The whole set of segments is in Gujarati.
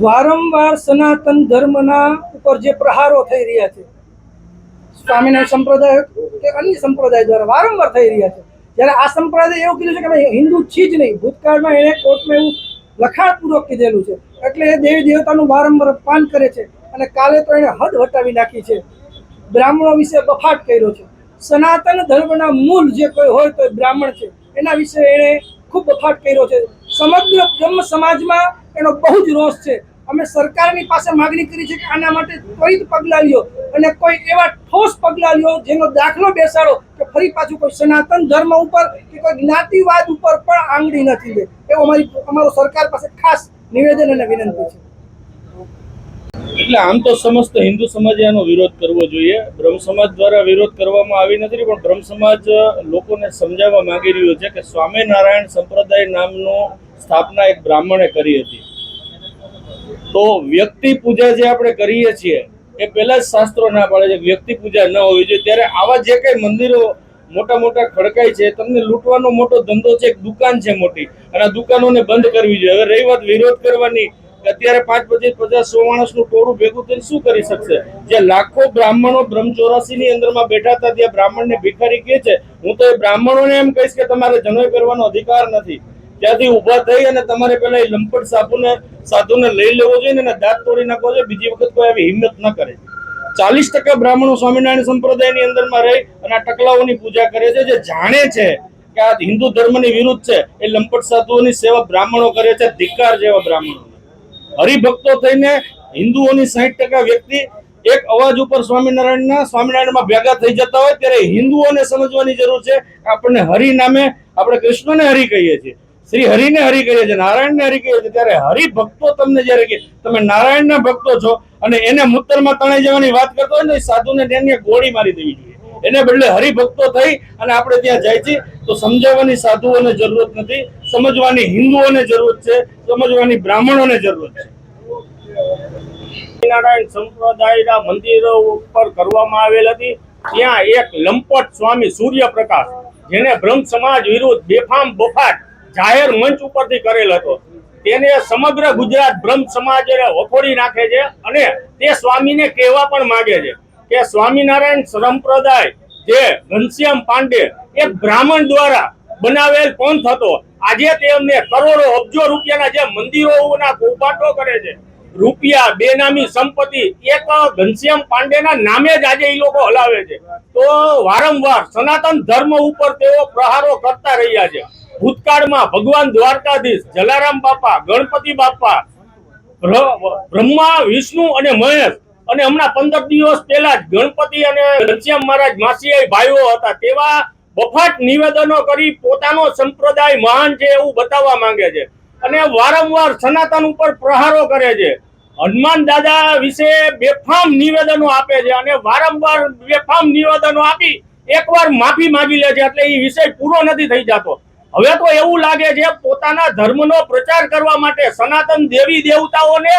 વારંવાર સનાતન ધર્મના ઉપર જે પ્રહારો થઈ રહ્યા છે સ્વામિનારાયણ સંપ્રદાય કે અન્ય સંપ્રદાય દ્વારા વારંવાર થઈ રહ્યા છે, જ્યારે આ સંપ્રદાય એવું કીધું છે કે ભાઈ હિન્દુ છે જ નહીં, ભૂતકાળમાં એણે કોર્ટમાં એવું લખાણપૂર્વક કીધેલું છે, એટલે એ દેવી દેવતાનું વારંવાર અપમાન કરે છે. અને કાલે તો એણે હદ વટાવી નાખી છે, બ્રાહ્મણો વિશે બફાટ કર્યો છે. સનાતન ધર્મના મૂળ જે કોઈ હોય તો બ્રાહ્મણ છે, એના વિશે એણે ખૂબ બફાટ કર્યો છે. સમગ્ર બ્રહ્મ સમાજમાં એનો બહુ જ રોષ છે. અમે સરકારની પાસે માગણી કરી છે કે આના માટે ત્વરિત પગલાં લ્યો અને કોઈ એવા ઠોસ પગલાં લ્યો જેનો દાખલો બેસાડો કે ફરી પાછું કોઈ સનાતન ધર્મ ઉપર કે કોઈ જ્ઞાતિવાદ ઉપર પણ આંગળી નથી લે. એવો અમારો સરકાર પાસે ખાસ નિવેદન અને વિનંતી છે. એટલે આમ તો સમસ્ત હિન્દુ સમાજે આનો વિરોધ કરવો જોઈએ. બ્રહ્મ સમાજ દ્વારા વિરોધ કરવામાં આવી નથી, પણ બ્રહ્મ સમાજ લોકોને સમજાવવા માંગી રહ્યો છે કે સ્વામિનારાયણ સંપ્રદાય નામનો સ્થાપના એક બ્રાહ્મણે કરી હતી. તો વ્યક્તિ પૂજા જે આપણે કરીએ છીએ એ પહેલા જ શાસ્ત્રો ના પાડે છે વ્યક્તિ પૂજા ન હોવી જોઈએ. ત્યારે આવા જે કઈ મંદિરો મોટા મોટા ખડકાય છે, તમને લૂંટવાનો મોટો ધંધો છે, એક દુકાન છે મોટી, અને આ દુકાનોને બંધ કરવી જોઈએ. હવે રહી વાત વિરોધ કરવાની, અત્યારે 5-25-50-100 માણસનું ટોળું ભેગું થઈને શું કરી શકશે? જે લાખો બ્રાહ્મણો બ્રહ્મચોરાસી ની અંદરમાં બેઠા હતા, ત્યાં બ્રાહ્મણને ભિખારી કહે છે. હું તો એ બ્રાહ્મણોને એમ કહીશ કે તમારે જનોય કરવાનો અધિકાર નથી. ત્યાંથી ઉભા થઈ અને તમારે પેલા એ લંપટ સાધુને લઈ લેવો જોઈએ અને દાંત તોડી નાખવો જોઈએ. બીજી વખત કોઈ આવી હિંમત ન કરે. 40% બ્રાહ્મણો સ્વામિનારાયણ સંપ્રદાયની અંદરમાં રહી અને આ ટકલાઓની પૂજા કરે છે, જે જાણે છે કે આ હિન્દુ ધર્મની વિરુદ્ધ છે. એ લંપટ સાધુઓની સેવા બ્રાહ્મણો કરે છે. ધિક્કાર જેવા બ્રાહ્મણો. હરિભક્તો થઈને હિન્દુઓની 60% વ્યક્તિ એક અવાજ ઉપર સ્વામિનારાયણમાં ભેગા થઈ જતા હોય, ત્યારે હિન્દુઓને સમજવાની જરૂર છે કે આપણને હરિ નામે, આપણે કૃષ્ણને હરિ કહીએ છીએ, શ્રી હરિને હરિ કહીએ છીએ, નારાયણને હરિ કહીએ છીએ. ત્યારે હરિભક્તો તમને જયારે કે તમે નારાયણના ભક્તો છો અને એને મૂતરમાં તણાઈ જવાની વાત કરતો હોય ને, સાધુને તેને ગોળી મારી દેવી જોઈએ. એને બદલે હરિભક્તો થઈ અને આપણે ત્યાં જાય છે. તો સમજાવવાની સાધુઓને જરૂરત નથી, સમજવાની હિન્દુઓને જરૂર છે, સમજવાની બ્રાહ્મણોને જરૂર છે. સ્વામિનારાયણ સંપ્રદાયના મંદિરો ઉપર કરવામાં આવેલ હતી, ત્યાં એક લંપટ સ્વામી સૂર્યપ્રકાશ, જેને બ્રહ્મ સમાજ વિરુદ્ધ બેફામ બફાટ જાહેર મંચ ઉપરથી કરેલ હતો, તેને સમગ્ર ગુજરાત બ્રહ્મ સમાજ વખોડી નાખે છે. અને તે સ્વામીને કહેવા પણ માંગે છે કે સ્વામિનારાયણ સંપ્રદાય જે ઘનશ્યામ પાંડે એક બ્રાહ્મણ દ્વારા બનાવેલ પંથ હતો, આજે તેમને કરોડો અબજો રૂપિયાના જે મંદિરોના કૌભાંડો કરે છે, રૂપિયા બેનામી સંપત્તિ એક ઘનશ્યામ પાંડેના નામે જ આજે એ લોકો હલાવે છે. તો વારંવાર સનાતન ધર્મ ઉપર તેઓ પ્રહારો કરતા રહ્યા છે. ભૂતકાળમાં ભગવાન દ્વારકાધીશ, જલારામ બાપા, ગણપતિ બાપા, બ્રહ્મા, વિષ્ણુ અને મહેશ, અને હમણાં 15 દિવસ પહેલા જ ગણપતિ અને ઘનશ્યામ મહારાજ માસીયાઈ ભાઈઓ હતા, તેવા બફાટ નિવેદનો કરી પોતાનો સંપ્રદાય મહાન છે એવું બતાવવા માંગે છે અને વારંવાર સનાતન ઉપર પ્રહારો કરે છે. હનુમાન દાદા વિશે બેફામ નિવેદનો આપે છે અને વારંવાર બેફામ નિવેદનો આપી એકવાર માફી માંગી લે છે, એટલે એ વિષય પૂરો નથી થઈ જતો. હવે તો એવું લાગે છે પોતાના ધર્મનો પ્રચાર કરવા માટે સનાતન દેવી દેવતાઓને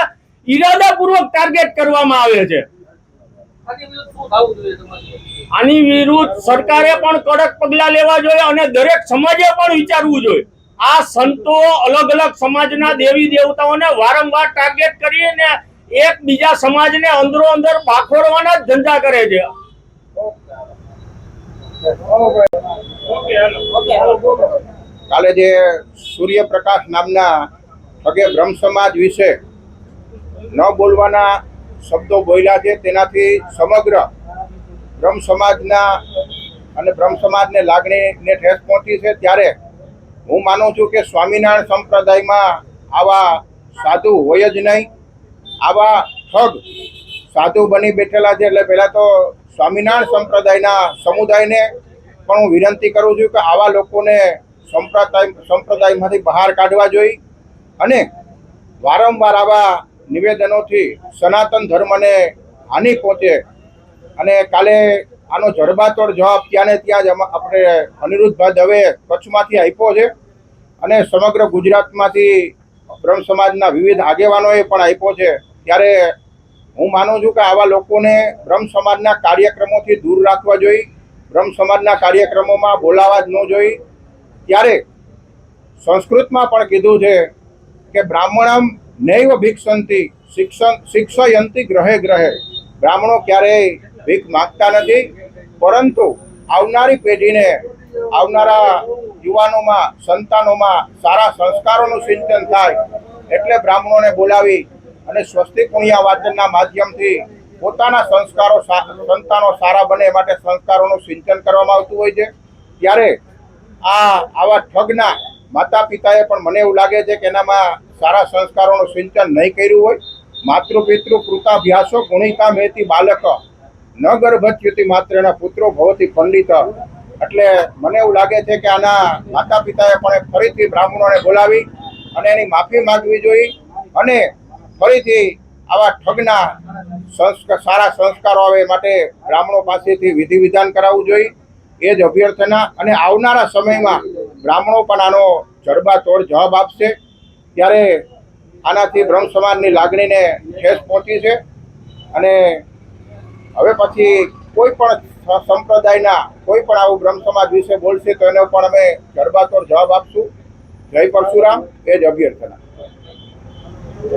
ઈરાદાપૂર્વક ટાર્ગેટ કરવામાં આવે છે. આની વિરુદ્ધ સરકારે પણ કડક પગલા લેવા જોઈએ અને દરેક સમાજે પણ વિચારવું જોઈએ. આ સંતો અલગ અલગ સમાજના દેવી દેવતાઓને વારંવાર ટાર્ગેટ કરીને એક બીજા સમાજને અંદરો અંદર પાખોરવાના જ ધંધા કરે છે. કાલે જે સૂર્યપ્રકાશ નામના સગે બ્રહ્મ સમાજ વિશે ન બોલવાના શબ્દો બોલ્યા છે, તેનાથી સમગ્ર બ્રહ્મ સમાજના અને બ્રહ્મ સમાજને લાગણીને ઠેસ પહોંચી છે. ત્યારે હું માનું છું કે સ્વામિનારાયણ સંપ્રદાયમાં આવા સાધુ હોય જ નહીં. આવા ઠગ સાધુ બની બેઠેલા છે. એટલે પહેલાં તો સ્વામિનારાયણ સંપ્રદાયના સમુદાયને પણ હું વિનંતી કરું છું કે આવા લોકોને સંપ્રદાયમાંથી બહાર કાઢવા જોઈએ અને વારંવાર આવા નિવેદનોથી સનાતન ધર્મને હાનિ પહોંચે. અને કાલે આનો જડબાતોડ જવાબ ત્યાં ને ત્યાં જ આપણે અનિરુદ્ધભાઈ દવે કચ્છમાંથી આપ્યો છે અને સમગ્ર ગુજરાતમાંથી બ્રહ્મ સમાજના વિવિધ આગેવાનોએ પણ આપ્યો છે. ત્યારે હું માનું છું કે આવા લોકોને બ્રહ્મ સમાજના કાર્યક્રમોથી દૂર રાખવા જોઈએ, બ્રહ્મ સમાજના કાર્યક્રમોમાં બોલાવા જ ન જોઈએ. ત્યારે સંસ્કૃતમાં પણ કીધું છે કે બ્રાહ્મણમ નૈવ ભિક્ષંતી શિક્ષયંતી ગ્રહે ગ્રહે. બ્રાહ્મણો ક્યારેય ભીખ માગતા નથી, પરંતુ આવનારી પેઢીને, આવનારા યુવાનોમાં, સંતાનોમાં સારા સંસ્કારોનું સિંચન થાય એટલે બ્રાહ્મણોને બોલાવી અને સ્વસ્તિક પુણ્ય વાચનના માધ્યમથી પોતાના સંતાનો સારા બને એ માટે સંસ્કારોનું સિંચન કરવામાં આવતું હોય છે. ત્યારે આવા ઠગના માતા પિતાએ પણ મને એવું લાગે છે કે એનામાં સારા સંસ્કારોનું સિંચન નહીં કર્યું હોય. માતૃ પિતૃ કૃતાભ્યાસો ગુણિતા મેતી બાલક ન ગર્ભચ્યુતિ માત્રેના પુત્રો ભવતી પંડિત. એટલે મને એવું લાગે છે કે આના માતા પિતાએ પણ ફરીથી બ્રાહ્મણોને બોલાવી અને એની માફી માંગવી જોઈએ અને ફરીથી આવા ઠગના સારા સંસ્કારો આવે એ માટે બ્રાહ્મણો પાસેથી વિધિ વિધાન કરાવવું જોઈએ. એ જ અભ્યર્થના. અને આવનારા સમયમાં બ્રાહ્મણો પણ આનો જડબાતોડ જવાબ આપશે. ત્યારે આનાથી બ્રહ્મ સમાજની લાગણીને ઠેસ પહોંચી છે અને હવે પછી કોઈ પણ સંપ્રદાયના કોઈ પણ આવું બ્રહ્મ સમાજ વિશે બોલશે તો એનો પણ અમે જડબાતોડ જવાબ આપશું. જય પરશુરામ. એ જ અભ્યર્થના.